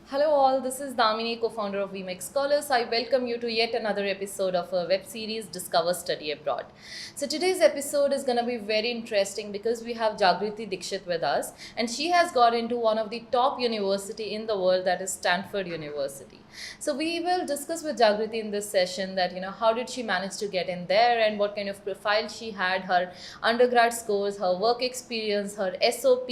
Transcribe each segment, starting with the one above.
Hello, all. This is Damini, co founder of VMX Scholars. I welcome you to yet another episode of our web series Discover Study Abroad. So, today's episode is going to be very interesting because we have Jagriti Dikshit with us, and she has got into one of the top university in the world, that is Stanford University. So, we will discuss with Jagriti in this session that, how did she manage to get in there and what kind of profile she had, her undergrad scores, her work experience, her SOP,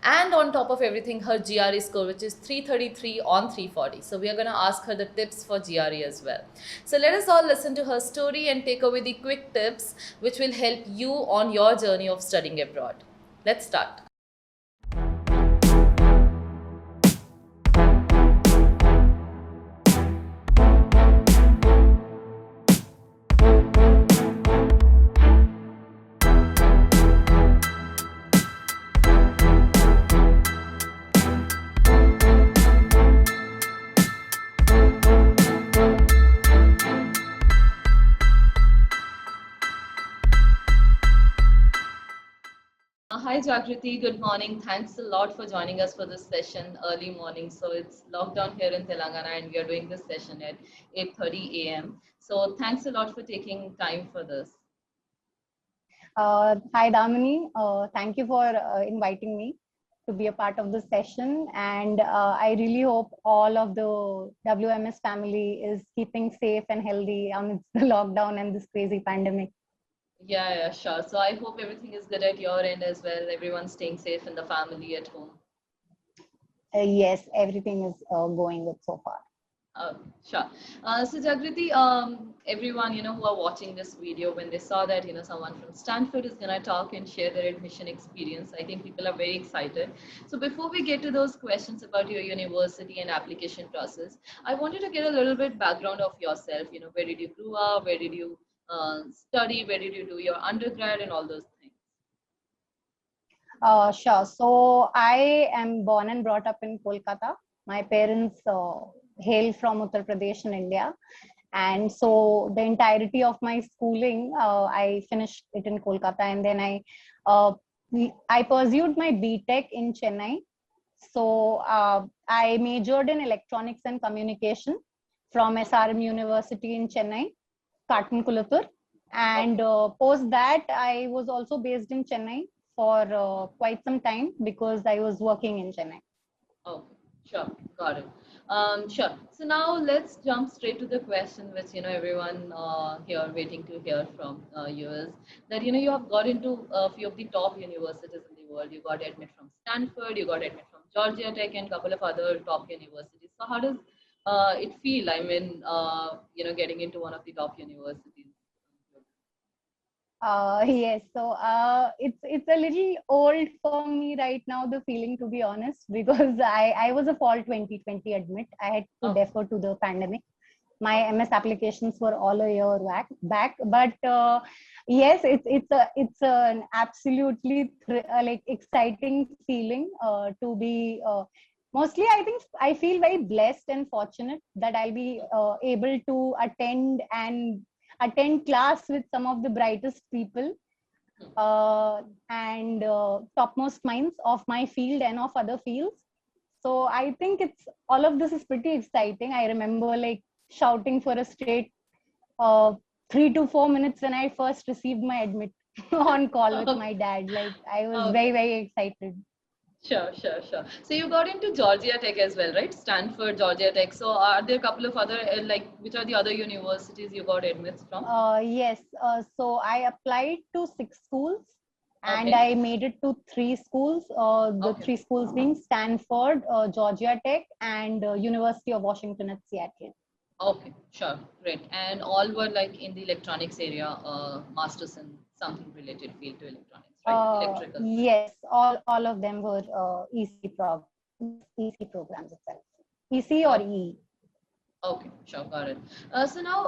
and on top of everything, her GRE score, which is 333 on 340. So we are going to ask her the tips for GRE as well. So let us all listen to her story and take away the quick tips which will help you on your journey of studying abroad. Let's start. Hi Jagriti, good morning. Thanks a lot for joining us for this session early morning. So it's lockdown here in Telangana and we are doing this session at 8:30 a.m. So thanks a lot for taking time for this. Hi, Damini. Thank you for inviting me to be a part of this session. And I really hope all of the WMS family is keeping safe and healthy amidst the lockdown and this crazy pandemic. Yeah, sure. So I hope everything is good at your end as well. Everyone's staying safe in the family at home. Yes, everything is going good so far. Uh, sure. So Jagriti, everyone who are watching this video, when they saw that someone from Stanford is gonna talk and share their admission experience, I think people are very excited. So before we get to those questions about your university and application process, I wanted to get a little bit background of yourself. Where did you grow up? Where did you study? Where did you do your undergrad and all those things? Sure. So I am born and brought up in Kolkata. My parents hail from Uttar Pradesh in India. And so the entirety of my schooling, I finished it in Kolkata, and then uh, I pursued my BTech in Chennai. So I majored in electronics and communication from SRM University in Chennai, Kattan. And post that, I was also based in Chennai for quite some time because I was working in Chennai. Okay, sure, got it. Sure. So now let's jump straight to the question, which everyone here waiting to hear from you is that you have got into a few of the top universities in the world. You got admit from Stanford, you got admit from Georgia Tech, and a couple of other top universities. So how does it feel? I mean, getting into one of the top universities. Yes, so it's a little old for me right now, the feeling, to be honest, because I was a fall 2020 admit. I had to Okay, defer to the pandemic. My okay, MS applications were all a year back, but yes, it's an absolutely like exciting feeling to be. Mostly, I think I feel very blessed and fortunate that I'll be able to attend class with some of the brightest people and topmost minds of my field and of other fields. So I think it's all of this is pretty exciting. I remember like shouting for a straight uh, 3 to 4 minutes when I first received my admit on call with my dad. Like I was okay. very excited. Sure. So you got into Georgia Tech as well, right? Stanford, Georgia Tech. So are there a couple of other, which are the other universities you got admits from? Yes, so I applied to 6 schools and Okay, I made it to 3 schools. The okay, 3 schools being Stanford, Georgia Tech, and University of Washington at Seattle. okay, sure, great. And all were like in the electronics area, masters in something related field to electronics, right? Electrical. Yes, all of them were EC programs itself. EC or Okay. EE. Okay, sure, got it. So now,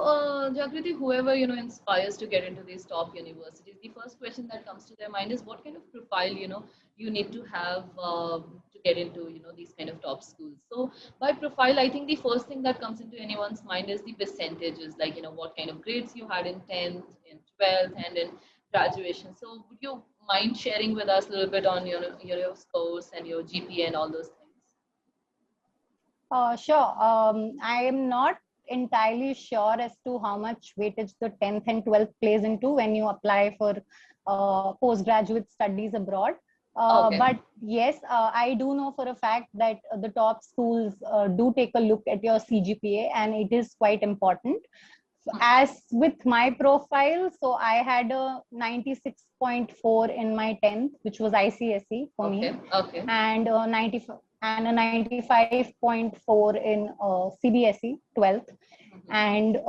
Jagriti, whoever inspires to get into these top universities, the first question that comes to their mind is what kind of profile you need to have to get into these kind of top schools. So by profile, I think the first thing that comes into anyone's mind is the percentages, like what kind of grades you had in 10th, in 12th, and in graduation. So would you mind sharing with us a little bit on your scores and your GPA and all those things? Sure. I am not entirely sure as to how much weightage the 10th and 12th plays into when you apply for postgraduate studies abroad. Okay. But yes, I do know for a fact that the top schools do take a look at your CGPA, and it is quite important. As with my profile, so I had a 96.4 in my 10th, which was ICSE for Okay. me, Okay. and 90 and a 95.4 in CBSE 12th. And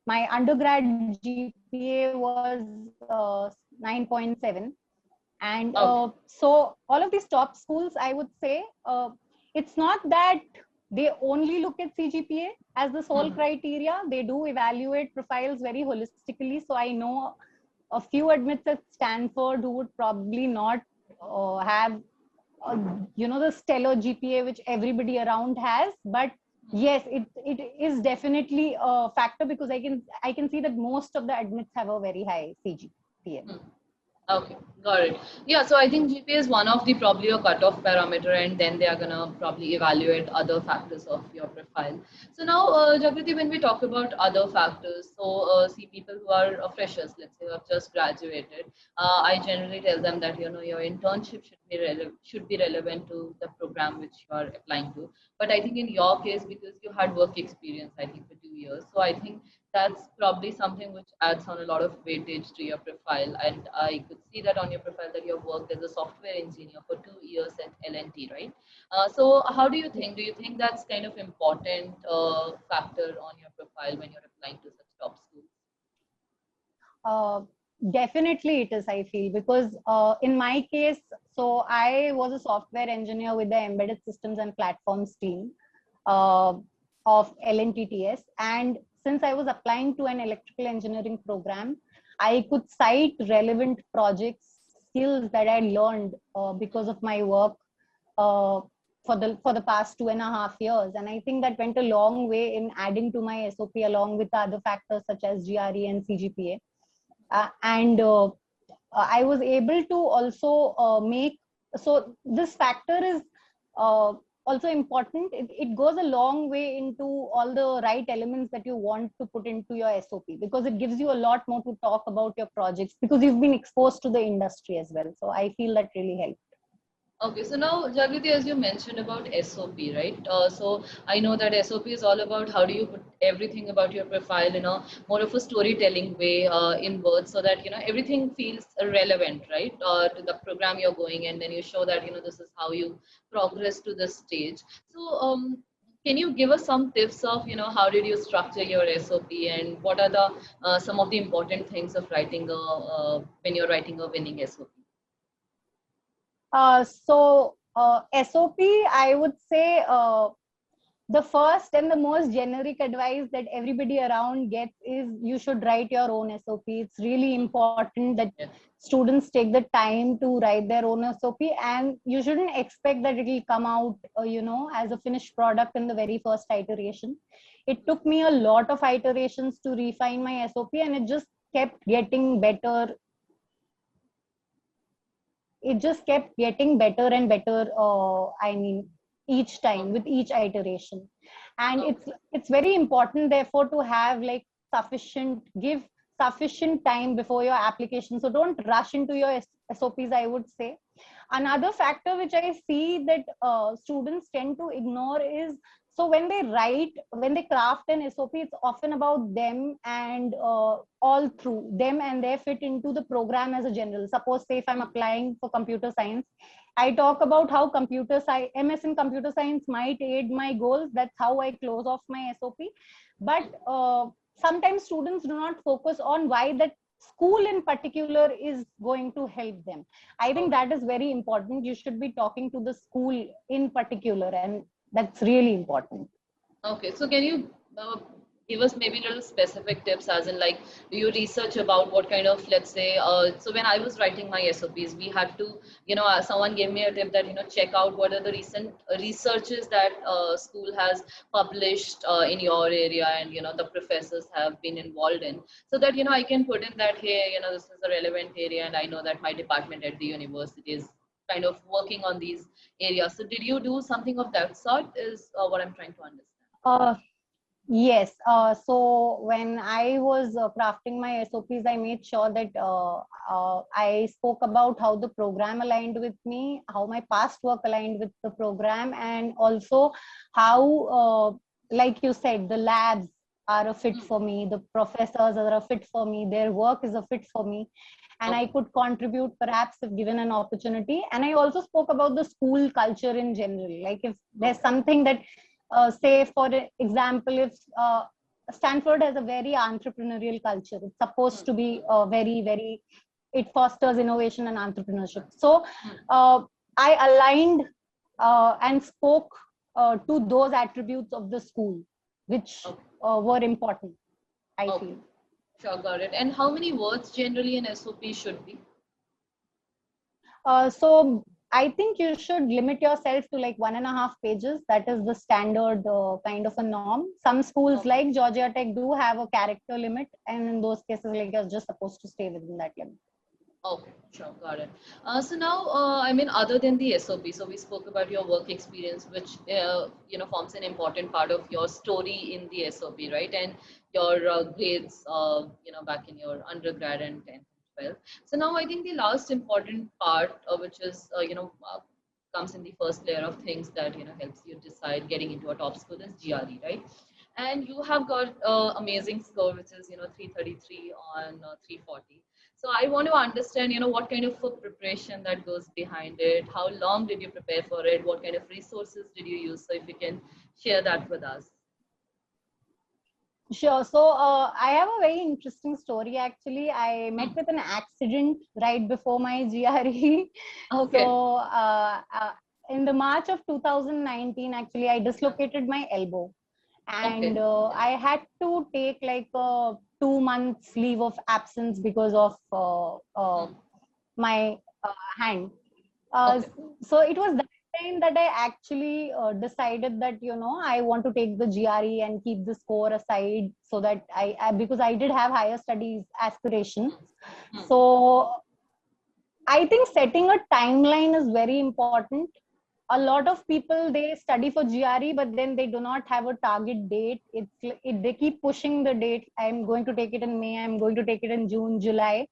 my undergrad GPA was 9.7. And Okay. so all of these top schools, I would say, it's not that they only look at CGPA as the sole criteria. They do evaluate profiles very holistically. So I know a few admits at Stanford who would probably not have, the stellar GPA which everybody around has. But yes, it is definitely a factor, because I can see that most of the admits have a very high CGPA. Okay, got it. Yeah, so I think GPA is one of the probably a cutoff parameter, and then they are gonna probably evaluate other factors of your profile. So now, Jagriti, when we talk about other factors, so see people who are freshers, let's say, who have just graduated, I generally tell them that your internship should be relevant to the program which you are applying to. But I think in your case, because you had work experience, I think for 2 years, so I think that's probably something which adds on a lot of weightage to your profile. And I could see that on your profile that you have worked as a software engineer for 2 years at L&T, right? So how do you think? Do you think that's kind of important factor on your profile when you're applying to such top schools? Uh, Definitely it is, I feel, because in my case, so I was a software engineer with the embedded systems and platforms team uh, of LNTTS. And since I was applying to an electrical engineering program, I could cite relevant projects, skills that I learned because of my work uh, for the past 2.5 years. And I think that went a long way in adding to my SOP, along with other factors such as GRE and CGPA. And I was able to also make, so this factor is also important. It goes a long way into all the right elements that you want to put into your SOP, because it gives you a lot more to talk about your projects, because you've been exposed to the industry as well. So I feel that really helped. Okay, so now Jagriti, as you mentioned about SOP, right? So I know that SOP is all about how do you put everything about your profile in a more of a storytelling way in words, so that everything feels relevant, right? To the program you're going, and then you show that this is how you progress to this stage. So can you give us some tips of how did you structure your SOP, and what are the some of the important things of writing a when you're writing a winning SOP? SOP, I would say the first and the most generic advice that everybody around gets is you should write your own SOP. It's really important that Yeah. students take the time to write their own SOP, and you shouldn't expect that it will come out, as a finished product in the very first iteration. It took me a lot of iterations to refine my SOP, and it just kept getting better. It just kept getting better and better. I mean, each time with each iteration. And Okay. it's very important, therefore, to have like give sufficient time before your application. So don't rush into your SOPs, I would say. Another factor which I see that students tend to ignore is, so when they craft an SOP, it's often about them, and all through them and their fit into the program as a general. Suppose, say, if I'm applying for computer science, I talk about how MS in computer science might aid my goals. That's how I close off my SOP. But sometimes students do not focus on why that school in particular is going to help them. I think Okay. that is very important. You should be talking to the school in particular, and that's really important. Okay, so can you give us maybe little specific tips, as in like, do you research about what kind of, let's say, so when I was writing my SOPs, we had to, someone gave me a tip that, check out what are the recent researches that school has published in your area, and, the professors have been involved in, so that, I can put in that, hey, this is a relevant area, and I know that my department at the university is kind of working on these areas. So did you do something of that sort is what I'm trying to understand. Uh, Yes. So when I was crafting my SOPs, I made sure that I spoke about how the program aligned with me, how my past work aligned with the program, and also how, like you said, the labs are a fit for me, the professors are a fit for me, their work is a fit for me, and I could contribute perhaps if given an opportunity. And I also spoke about the school culture in general. Like if there's something that say for example, if Stanford has a very entrepreneurial culture, it's supposed to be very, it fosters innovation and entrepreneurship. So I aligned and spoke to those attributes of the school which were important, I feel. Sure, got it. And how many words generally an SOP should be? So I think you should limit yourself to like 1.5 pages. That is the standard kind of a norm. Some schools like Georgia Tech do have a character limit, and in those cases, like you're just supposed to stay within that limit. Okay, sure, got it. So now, I mean, other than the SOP, so we spoke about your work experience, which forms an important part of your story in the SOP, right? And your grades, back in your undergrad and 10th and 12th. So now, I think the last important part, which is comes in the first layer of things that helps you decide getting into a top school is GRE, right? And you have got amazing score, which is 333 on 340. So I want to understand, what kind of a preparation that goes behind it. How long did you prepare for it? What kind of resources did you use? So if you can share that with us. Sure. So I have a very interesting story. Actually, I met with an accident right before my GRE. Okay. So in the March of 2019, actually, I dislocated my elbow, and I had to take like a 2 months leave of absence because of my hand. So it was that time that I actually decided that I want to take the GRE and keep the score aside, so that because I did have higher studies aspirations. So I think setting a timeline is very important. A lot of people, they study for GRE, but then they do not have a target date. They keep pushing the date. I'm going to take it in May, I'm going to take it in June, July.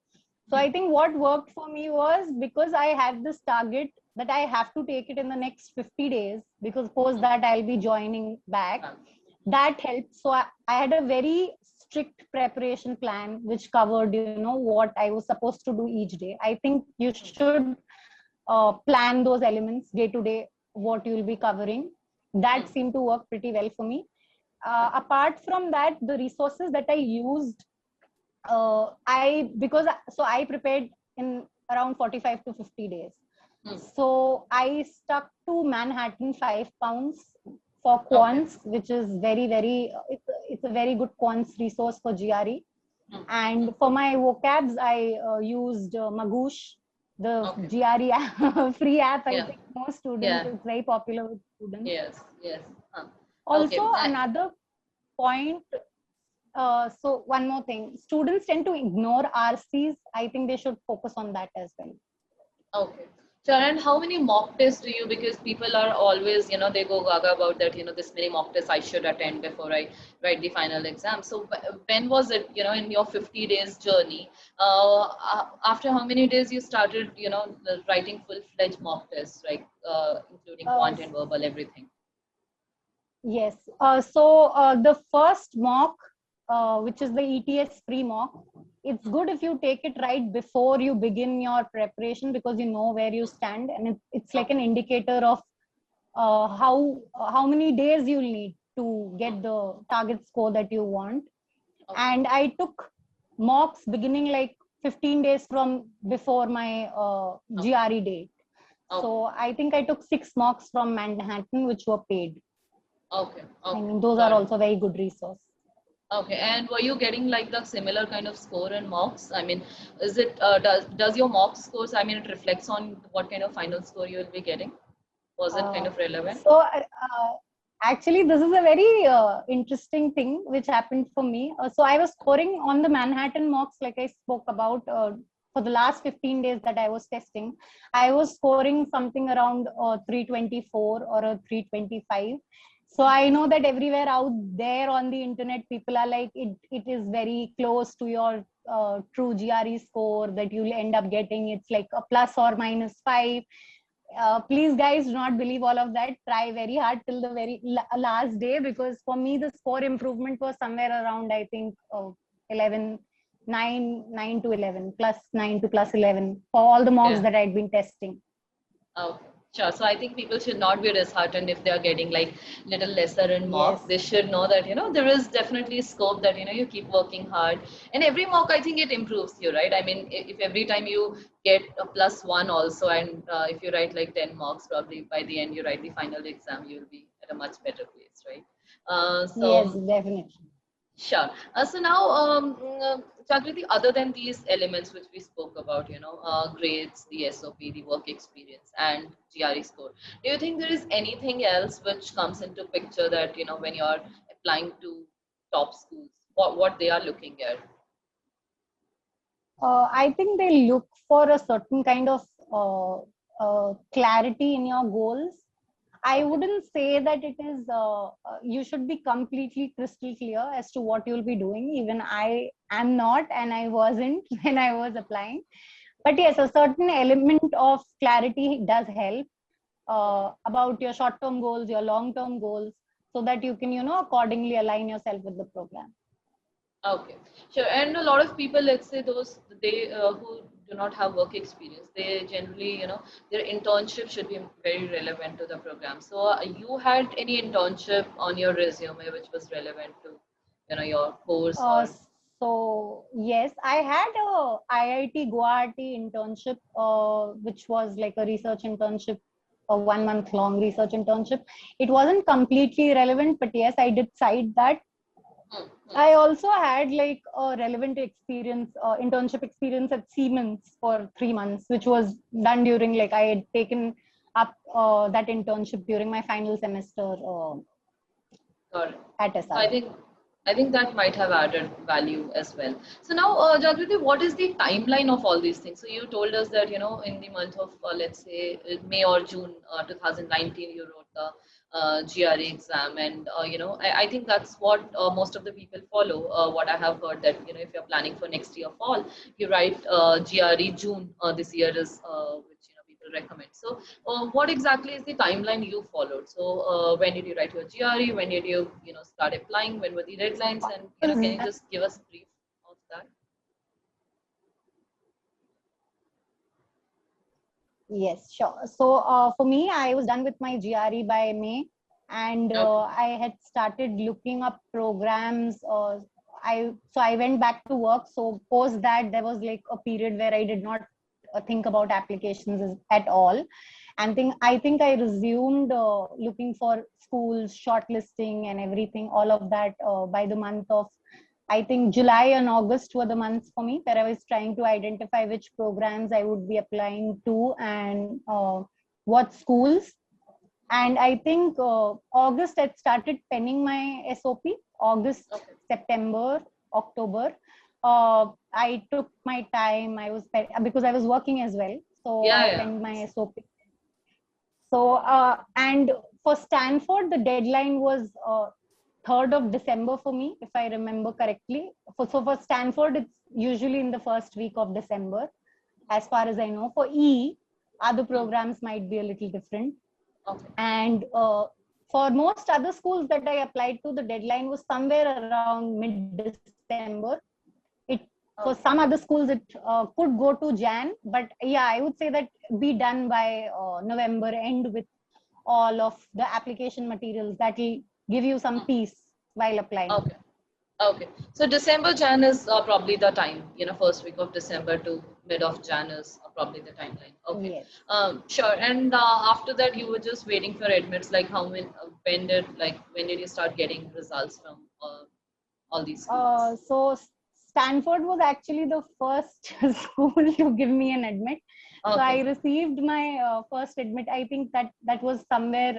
So I think what worked for me was, because I had this target that I have to take it in the next 50 days, because post that I'll be joining back. That helped. So I had a very strict preparation plan which covered what I was supposed to do each day. I think you should plan those elements day to day, what you will be covering. That seemed to work pretty well for me. Apart from that, the resources that I used, I prepared in around 45 to 50 days. So I stuck to Manhattan 5 pounds for quants, which is very, it's a very good quants resource for GRE. And for my vocabs, I used Magoosh, the GRE free app. I think most students, it's very popular with students. Yes. Also, another point, so one more thing, students tend to ignore RCs. I think they should focus on that as well. Okay. Sure. And how many mock tests do you, because people are always, they go gaga about that, this many mock tests I should attend before I write the final exam. So when was it, in your 50 days journey, after how many days you started, writing full-fledged mock tests, like including quant and verbal, everything? Yes. So the first mock, which is the ETS free mock, it's good if you take it right before you begin your preparation, because you know where you stand, and it's like an indicator of how many days you'll need to get the target score that you want. And I took mocks beginning like 15 days from before my GRE date. So I think I took 6 mocks from Manhattan, which were paid. Okay. I mean, those are also very good resource. Okay, and were you getting like the similar kind of score in mocks? I mean, is it does your mock scores, I mean, it reflects on what kind of final score you will be getting? Was it kind of relevant? So actually, this is a very interesting thing which happened for me. So I was scoring on the Manhattan mocks, like I spoke about. for the last 15 days that I was testing, I was scoring something around 324 or a 325. So I know that everywhere out there on the internet, people are like, it is very close to your true GRE score that you'll end up getting. It's like a plus or minus 5. Please guys, do not believe all of that. Try very hard till the very last day, because for me the score improvement was somewhere around, I think, 11 9 to 11, plus 9 to plus 11 for all the mocks Yeah. that I'd been testing. Okay, sure. So I think people should not be disheartened if they are getting like little lesser in mock. Yes. They should know that, there is definitely scope that, you keep working hard. And every mock, I think it improves you, right? I mean, if every time you get a +1 also, and if you write like 10 mocks, probably by the end you write the final exam, you'll be at a much better place, right? Yes, So definitely. sure. So now, Jagriti, other than these elements which we spoke about, grades, the SOP, the work experience, and GRE score, do you think there is anything else which comes into picture that, when you're applying to top schools, what they are looking at? I think they look for a certain kind of clarity in your goals. I wouldn't say that it is, you should be completely crystal clear as to what you'll be doing. Even I am not, and I wasn't when I was applying. But yes, a certain element of clarity does help about your short term goals, your long term goals, so that you can, accordingly align yourself with the program. Okay, sure. And a lot of people, let's say those they who do not have work experience, they generally, their internship should be very relevant to the program. So you had any internship on your resume which was relevant to, your course Uh, or? so yes, I had a IIT Guwahati internship, which was like a research internship, a 1 month long research internship. It wasn't completely relevant, but yes, I did cite that. Hmm, hmm. I also had like a relevant experience, internship experience at Siemens for 3 months, which was done during, like, I had taken up that internship during my final semester Got it. at I SRM. think I think that might have added value as well. So now, Jagriti, what is the timeline of all these things? So you told us that in the month of let's say May or June 2019, you wrote the GRE exam, and I think that's what most of the people follow. What I have heard that if you're planning for next year fall, you write GRE June this year is which people recommend. So what exactly is the timeline you followed? So when did you write your GRE? When did you start applying? When were the deadlines? And can you just give us a brief of that? Yes, sure. So for me, I was done with my GRE by May, and Okay. I had started looking up programs. I went back to work. So post that, there was like a period where I did not think about applications at all, and I think I resumed looking for schools, shortlisting, and everything. All of that by the month of, I think, July and August were the months for me where I was trying to identify which programs I would be applying to, and what schools. And I think August I started penning my SOP. August, Okay. September, October. I took my time. Because I was working as well, so Yeah, I yeah. penned my SOP. So and for Stanford, the deadline was 3rd of December for me, if I remember correctly. For Stanford, it's usually in the first week of December, as far as I know. For E, other Hmm. programs might be a little different. Okay. And for most other schools that I applied to, the deadline was somewhere around mid-December. It For Okay. some other schools, it could go to Jan, but yeah, I would say that be done by November end with all of the application materials that will give you some Hmm. peace while applying. Okay. Okay. So December, Jan is probably the time, first week of December to mid of Jan is probably the timeline. Okay. Yes. Sure. And after that, you were just waiting for admits, like how many, when did you start getting results from all these schools? So Stanford was actually the first school to give me an admit. So I Okay. received my first admit. I think that was somewhere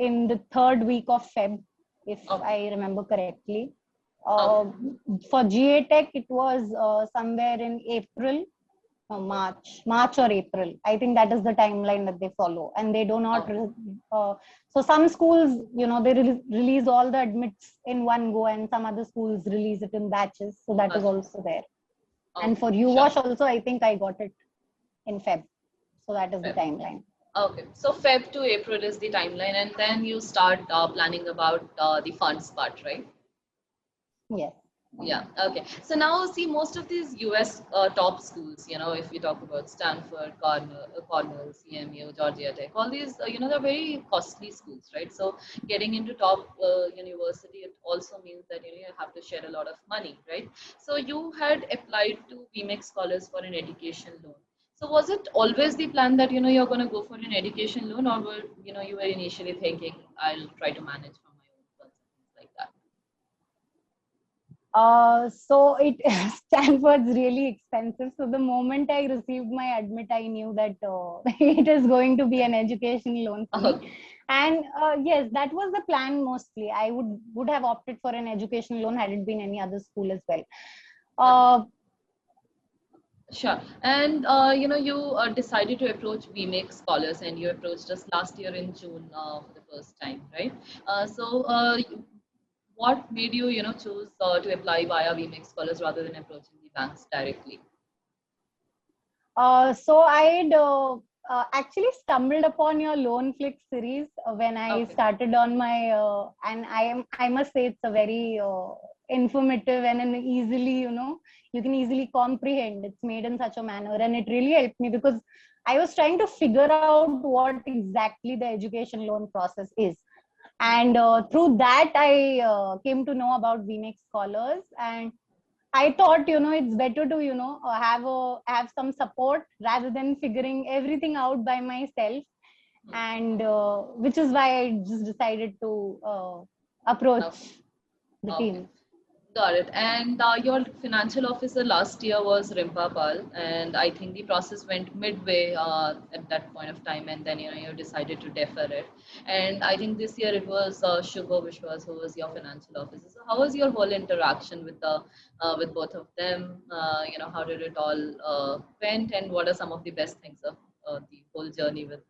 in the 3rd week of Feb, if Okay. I remember correctly. Okay. For GA Tech, it was somewhere in April. March or April. I think that is the timeline that they follow, and they do not. Oh, So some schools, they release all the admits in one go, and some other schools release it in batches. So that is gotcha. also there. And Okay, for sure. UWash also, I think I got it in Feb. So that is the Feb. timeline. Okay, so Feb to April is the timeline, and then you start planning about the funds part, right? Yes. Yeah, okay. So now see most of these US top schools, if we talk about Stanford, Cornell, CMU, Georgia Tech, all these, they're very costly schools, right? So getting into top university, it also means that, you have to share a lot of money, right? So you had applied to BMX Scholars for an education loan. So was it always the plan that, you're going to go for an education loan, or you were initially thinking, I'll try to manage from my own funds and things like that? So it Stanford's really expensive. So the moment I received my admit, I knew that it is going to be an education loan for me. Okay. And yes, that was the plan mostly. I would have opted for an education loan had it been any other school as well. Uh, Sure. And you decided to approach VMake Scholars, and you approached us last year in June for the first time, right? What made you, choose to apply via VMake Scholars rather than approaching the banks directly? So I'd actually stumbled upon your Loan Flick series when I Okay. started on my, and I must say it's a very informative and an easily, you can easily comprehend. It's made in such a manner, and it really helped me because I was trying to figure out what exactly the education loan process is. And through that, I came to know about VMake Scholars, and I thought, it's better to, have some support rather than figuring everything out by myself. And which is why I just decided to approach Okay. the Okay. team. Got it. And your financial officer last year was Rimpa Pal, and I think the process went midway at that point of time, and then you decided to defer it. And I think this year it was Shubho Vishwas who was your financial officer. So how was your whole interaction with both of them? How did it all went, and what are some of the best things of the whole journey with?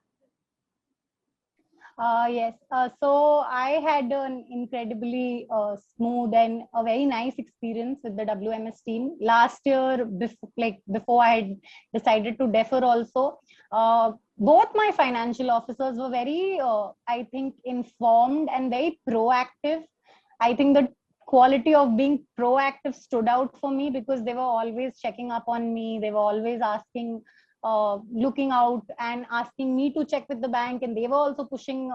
Yes. So I had an incredibly smooth and a very nice experience with the WMS team last year. Before I had decided to defer, also, both my financial officers were very, I think, informed and very proactive. I think the quality of being proactive stood out for me because they were always checking up on me. They were always asking, looking out and asking me to check with the bank, and they were also pushing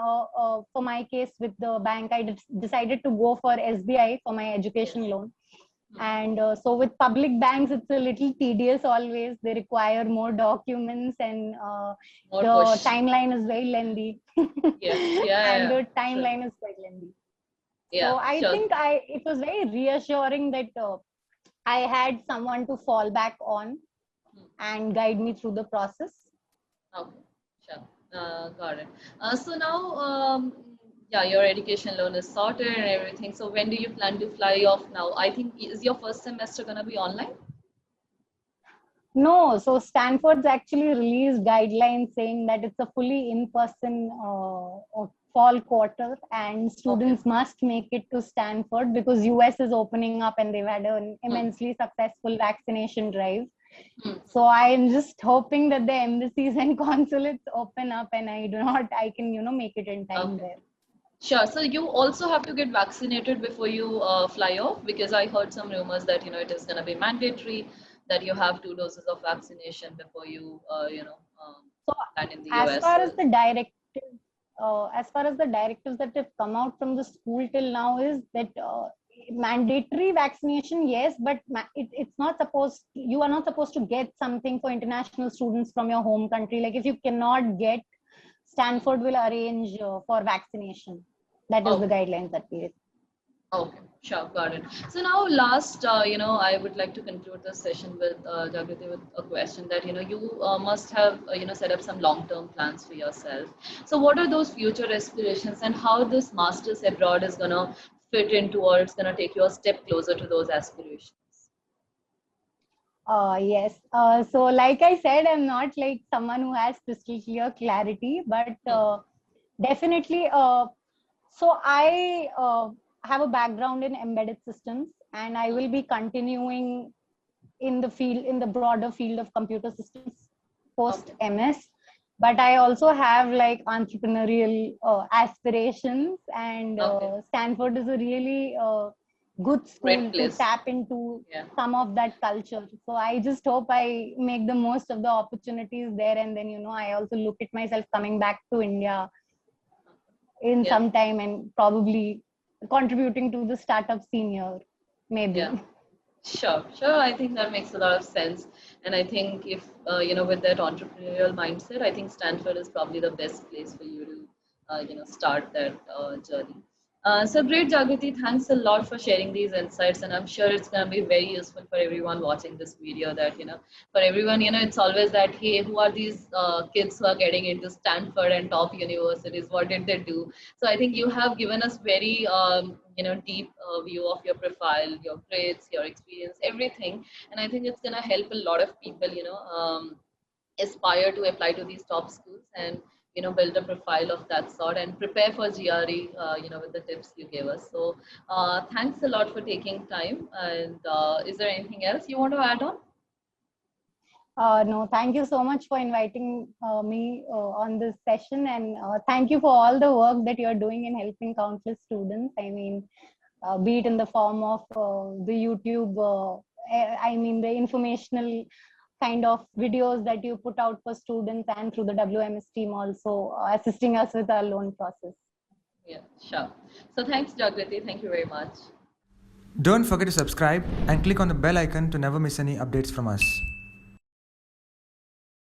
for my case with the bank. I decided to go for SBI for my education Yes. loan. And so with public banks, it's a little tedious always. They require more documents, and More the push. timeline is very lengthy. Yes. Yeah. And Yeah. the True. timeline is quite lengthy. So Yeah. I Sure. think it was very reassuring that I had someone to fall back on and guide me through the process. Okay, sure. Got it. So now, yeah, your education loan is sorted and everything. So when do you plan to fly off now? I think is your first semester gonna be online? No, so Stanford's actually released guidelines saying that it's a fully in-person fall quarter, and Okay. students must make it to Stanford because US is opening up and they've had an Hmm. immensely successful vaccination drive. Hmm. So I am just hoping that the embassies and consulates open up and I can, make it in time Okay. there. Sure. So you also have to get vaccinated before you fly off, because I heard some rumors that it is gonna be mandatory that you have 2 doses of vaccination before you So land in the as US. far as the directives that have come out from the school till now is that mandatory vaccination, yes, but it's not supposed. You are not supposed to get something for international students from your home country. Like if you cannot get, Stanford will arrange for vaccination. That is the Okay. guidelines that we. Okay, sure, got it. So now, last, I would like to conclude this session with Jagriti with a question that you must have set up some long-term plans for yourself. So, what are those future aspirations, and how this masters abroad is gonna fit into, or it's gonna take you a step closer to those aspirations? Yes. So, like I said, I'm not like someone who has crystal clear clarity, but definitely. So, I have a background in embedded systems, and I will be continuing in the field, in the broader field of computer systems post Okay. MS. But I also have like entrepreneurial aspirations, and Okay. Stanford is a really good Great school to place. tap into Yeah. some of that culture. So I just hope I make the most of the opportunities there, and then I also look at myself coming back to India in Yeah. some time and probably contributing to the startup scene here, Yeah. maybe. Sure, sure. I think that makes a lot of sense. And I think if, with that entrepreneurial mindset, I think Stanford is probably the best place for you to, start that journey. So great, Jagriti. Thanks a lot for sharing these insights. And I'm sure it's going to be very useful for everyone watching this video that, for everyone, it's always that, hey, who are these kids who are getting into Stanford and top universities? What did they do? So I think you have given us very, deep view of your profile, your grades, your experience, everything. And I think it's going to help a lot of people, aspire to apply to these top schools and, build a profile of that sort and prepare for GRE, with the tips you gave us. So thanks a lot for taking time. And is there anything else you want to add on? No, thank you so much for inviting me on this session, and thank you for all the work that you're doing in helping countless students. I mean, be it in the form of the YouTube, I mean, the informational kind of videos that you put out for students, and through the WMS team also assisting us with our loan process. Yeah, sure. So thanks, Jagriti. Thank you very much. Don't forget to subscribe and click on the bell icon to never miss any updates from us.